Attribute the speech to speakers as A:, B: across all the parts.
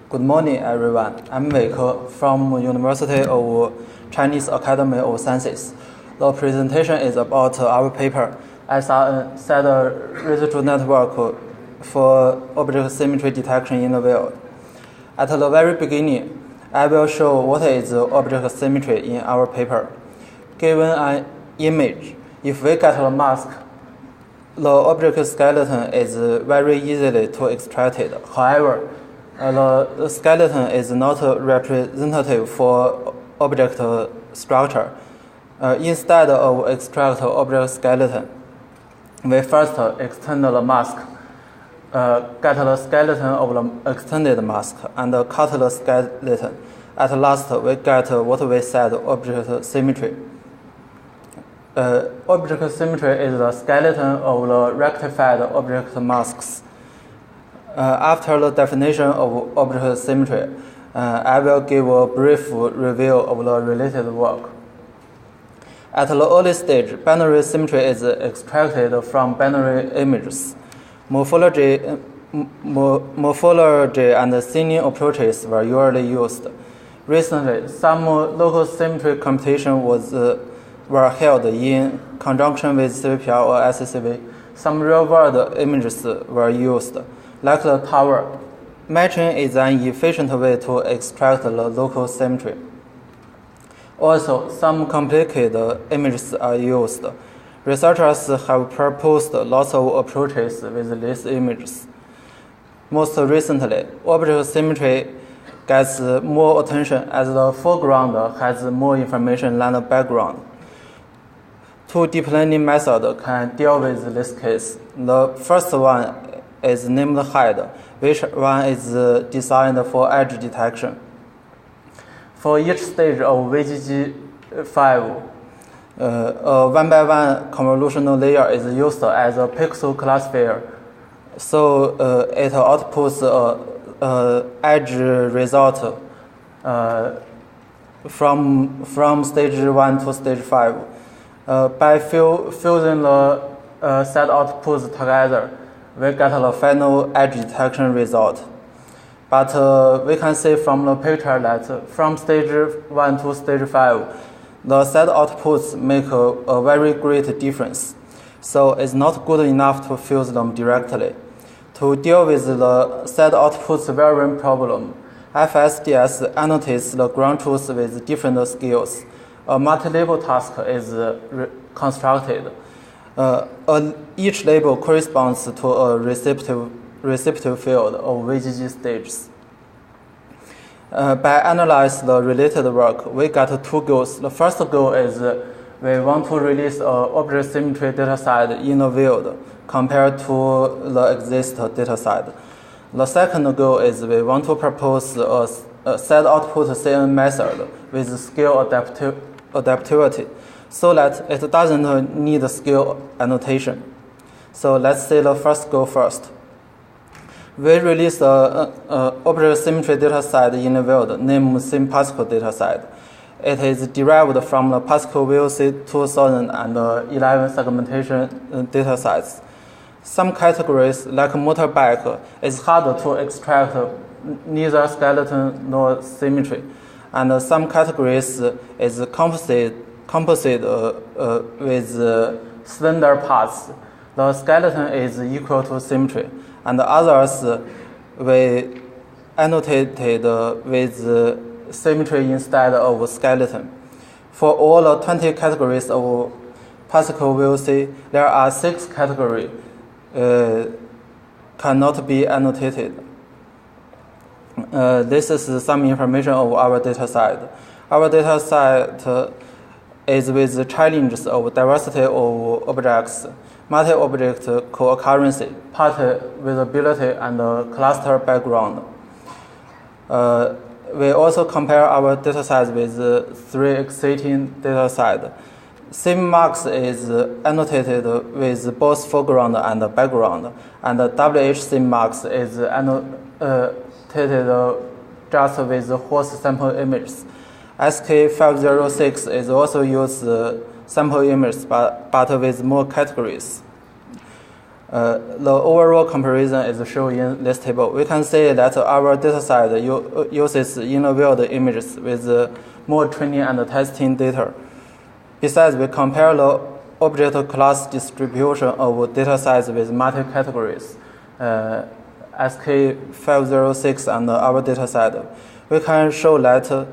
A: Good morning, everyone. I'm Wei Ke from University of Chinese Academy of Sciences. The presentation is about our paper, SRN Setting Residual Network for Object Symmetry Detection in the Field. At the very beginning, I will show what is object symmetry in our paper. Given an image, if we get a mask, the object skeleton is very easily to extract it. However, the skeleton is not representative for object structure. Instead of extract object skeleton, we first extend the mask, get the skeleton of the extended mask, and cut the skeleton. At last, we get what we said object symmetry. Object symmetry is the skeleton of the rectified object masks. After the definition of object symmetry, I will give a brief review of the related work. At the early stage, binary symmetry is extracted from binary images. Morphology and thinning approaches were usually used. Recently, some local symmetry computation were held in conjunction with CVPR or SCCV. Some real-world images were used, like the tower. Matching is an efficient way to extract the local symmetry. Also, some complicated images are used. Researchers have proposed lots of approaches with these images. Most recently, object symmetry gets more attention as the foreground has more information than the background. Two deep learning methods can deal with this case. The first one is named height, which one is designed for edge detection. For each stage of VGG5, a one-by-one convolutional layer is used as a pixel classifier, so it outputs edge result from stage 1 to stage 5. By fusing the set outputs together, we get the final edge detection result. But we can see from the picture that from stage 1 to stage 5, the set outputs make a very great difference. So it's not good enough to fuse them directly. To deal with the set outputs variant problem, FSDS annotates the ground truth with different scales. A multi-label task is constructed. Each label corresponds to a receptive field of VGG stages. By analyzing the related work, we got two goals. The first goal is we want to release an object symmetry dataset in the field compared to the existing dataset. The second goal is we want to propose a set output CN method with scale adaptivity, so that it doesn't need scale annotation. So let's see the first goal first. We released an object symmetry dataset in the field named Sym-PASCAL Dataset. It is derived from the PASCAL VOC 2011 segmentation datasets. Some categories, like motorbike, is harder to extract neither skeleton nor symmetry, and some categories is composite with slender parts. The skeleton is equal to symmetry, and others we annotated with symmetry instead of skeleton. For all the 20 categories of PASCAL VOC, there are 6 categories cannot be annotated. This is some information of our dataset. Our dataset is with the challenges of diversity of objects, multi-object co-occurrency, party visibility, and cluster background. We also compare our datasets with 3 existing datasets. Sym-Max is annotated with both foreground and background, and WH Sym-Max is annotated just with horse sample images. SK506 is also used sample images, but with more categories. The overall comparison is shown in this table. We can see that our dataset uses inner-field images with more training and testing data. Besides, we compare the object class distribution of datasets with multi-categories, SK506 and our dataset. We can show that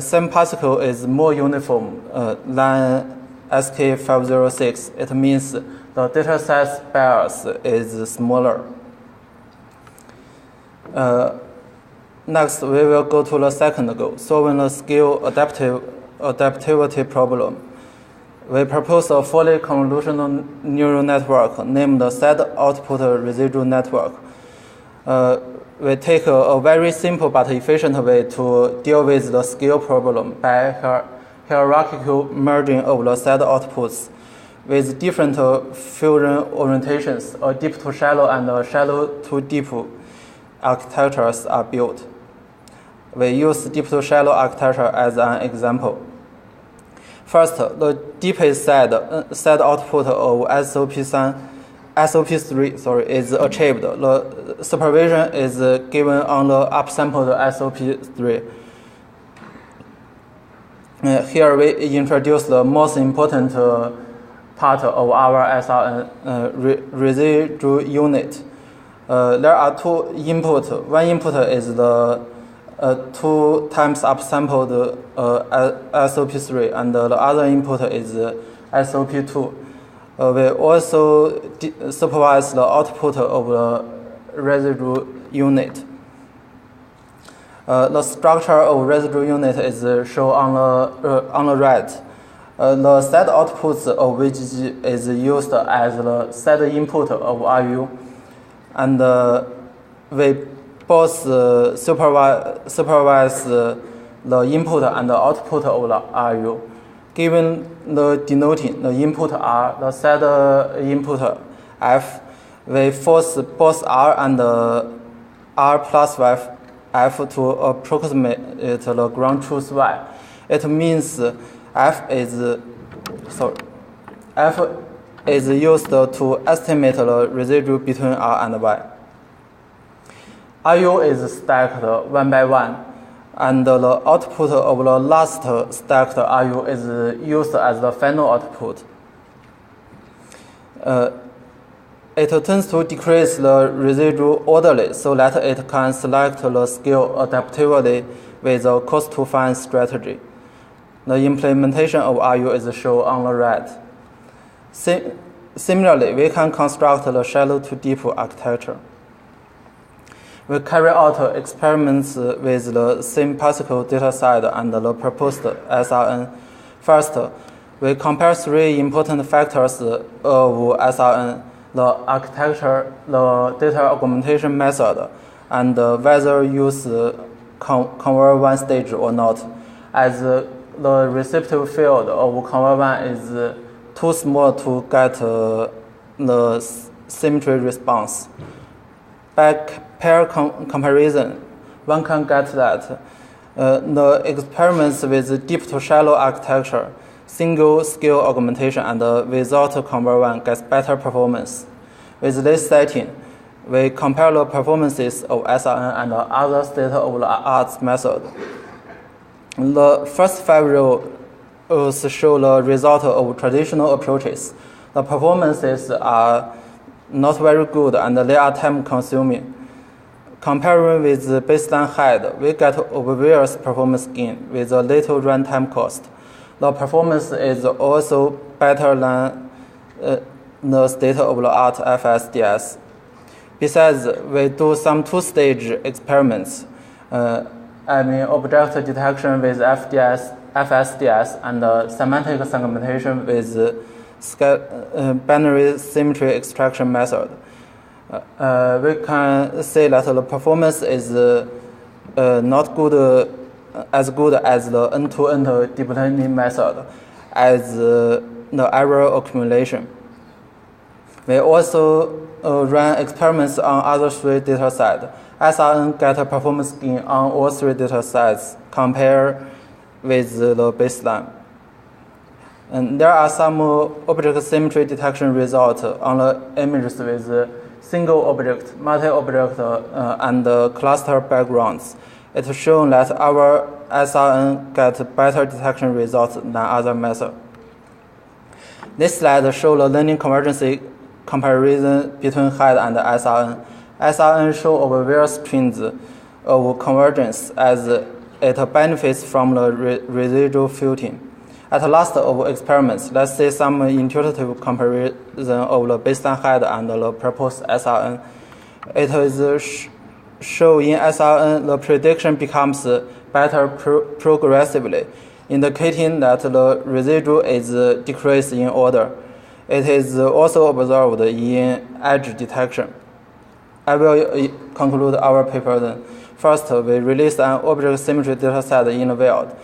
A: Sym-PASCAL is more uniform than SK506. It means the dataset bias is smaller. Next, we will go to the second goal, solving the scale adaptivity problem. We propose a fully convolutional neural network named the set-output residual network. We take a very simple but efficient way to deal with the scale problem by hierarchical merging of the set outputs with different fusion orientations. A deep to shallow and a shallow to deep architectures are built. We use deep to shallow architecture as an example. First, the deepest set output of SOP3 is achieved. The supervision is given on the upsampled SOP3. Here we introduce the most important part of our SRN residual unit. There are two inputs. One input is the 2 times upsampled SOP3, and the other input is SOP2. We also supervise the output of the residual unit. The structure of residual unit is shown on the right. The set outputs of which is used as the set input of RU, and we both supervise the input and the output of the RU. Given the denoting the input R, the set input F, we force both R and R plus F to approximate the ground truth Y. It means F is used to estimate the residual between R and Y. RU is stacked one by one, and the output of the last stacked RU is used as the final output. It tends to decrease the residual orderly so that it can select the scale adaptively with a cost-to-find strategy. The implementation of RU is shown on the right. Similarly, we can construct the shallow-to-deep architecture. We carry out experiments with the Sym-PASCAL dataset and the proposed SRN. First, we compare 3 important factors of SRN: the architecture, the data augmentation method, and whether use Convergence stage or not, as the receptive field of Convergence is too small to get the symmetry response. By pair comparison, one can get that the experiments with deep to shallow architecture, single scale augmentation, and without convergence gets better performance. With this setting, we compare the performances of SRN and other state-of-the-art method. The first 5 rows show the result of traditional approaches. The performances are not very good and they are time-consuming. Comparing with the baseline height, we get obvious performance gain with a little runtime cost. The performance is also better than the state-of-the-art FSDS. Besides, we do some 2-stage experiments. Object detection with FSDS and semantic segmentation with binary symmetry extraction method. We can say that the performance is not as good as the end-to-end deep learning method as the error accumulation. We also run experiments on other 3 datasets. SRN get a performance gain on all 3 datasets compared with the baseline. And there are some object symmetry detection results on the images with single object, multi-object, and cluster backgrounds. It's shown that our SRN gets better detection results than other methods. This slide shows the learning convergence comparison between HEAD and SRN. SRN shows various trends of convergence as it benefits from the residual filtering. At the last of experiments, let's see some intuitive comparison of the baseline HEAD and the proposed SRN. It is shown in SRN the prediction becomes better progressively, indicating that the residual is decreased in order. It is also observed in edge detection. I will conclude our paper then. First, we released an object symmetry dataset in the field.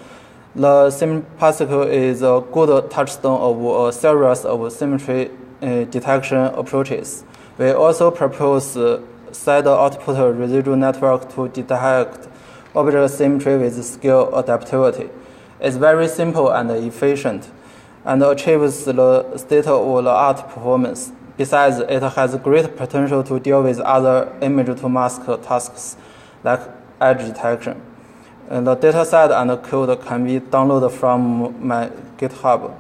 A: The Sym-PASCAL is a good touchstone of a series of symmetry detection approaches. We also propose side output residual network to detect object symmetry with scale adaptivity. It's very simple and efficient, and achieves the state-of-the-art performance. Besides, it has great potential to deal with other image-to-mask tasks like edge detection. The dataset and the code can be downloaded from my GitHub.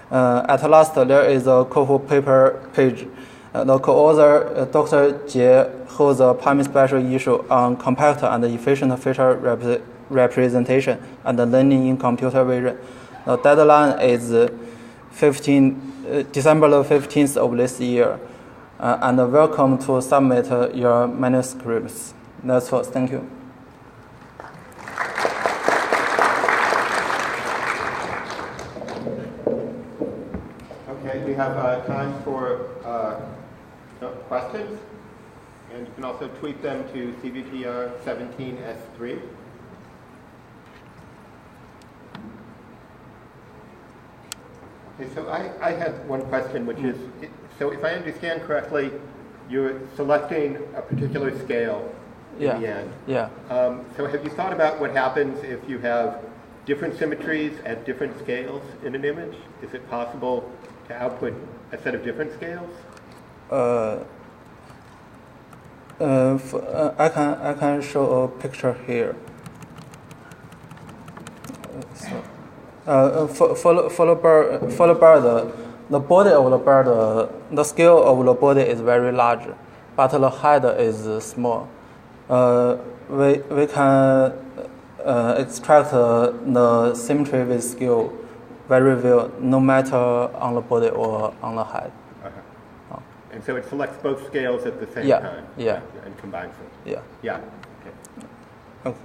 A: At last, there is a COFO paper page. The co-author, Dr. Jiao, holds a PAMI special issue on compact and efficient feature representation and learning in computer vision. The deadline is December 15th of this year. And welcome to submit your manuscripts. That's all. Thank you.
B: Okay, we have time for questions, and you can also tweet them to CVTR17S3. Okay, so I had one question, which is, so if I understand correctly, you're selecting a particular scale in the end.
A: Yeah.
B: So have you thought about what happens if you have different symmetries at different scales in an image? Is it possible to output a set of different scales?
A: I can show a picture here. Follow bird. The body of the bird, the scale of the body is very large, but the head is small. We can extract the symmetry with scale very well, no matter on the body or on the head.
B: And so it selects both scales at the same time?
A: Yeah.
B: And combines them?
A: Yeah.
B: Yeah.
A: Okay.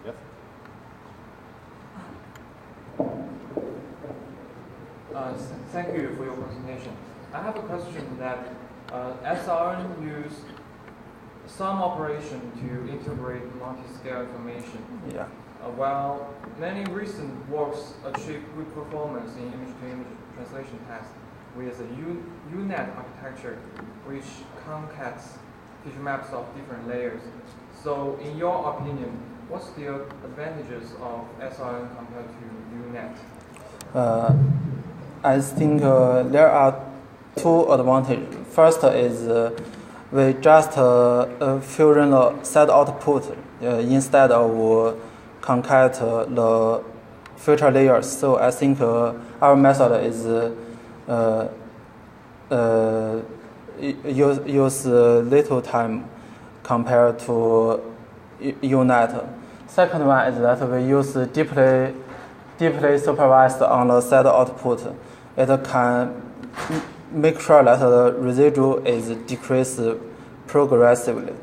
B: Yes?
C: Thank you for your presentation. I have a question that SRN use some operation to integrate multi-scale information.
A: Yeah.
C: While many recent works achieve good performance in image-to-image translation tasks with a UNet architecture, which concats feature maps of different layers. So, in your opinion, what's the advantages of SRN compared to UNet?
A: I think there are two advantages. First is we just fusion the set output instead of concat the filter layers. So I think our method is use little time compared to UNet. Second one is that we use deeply supervised on the set output. It can make sure that the residual is decreased progressively.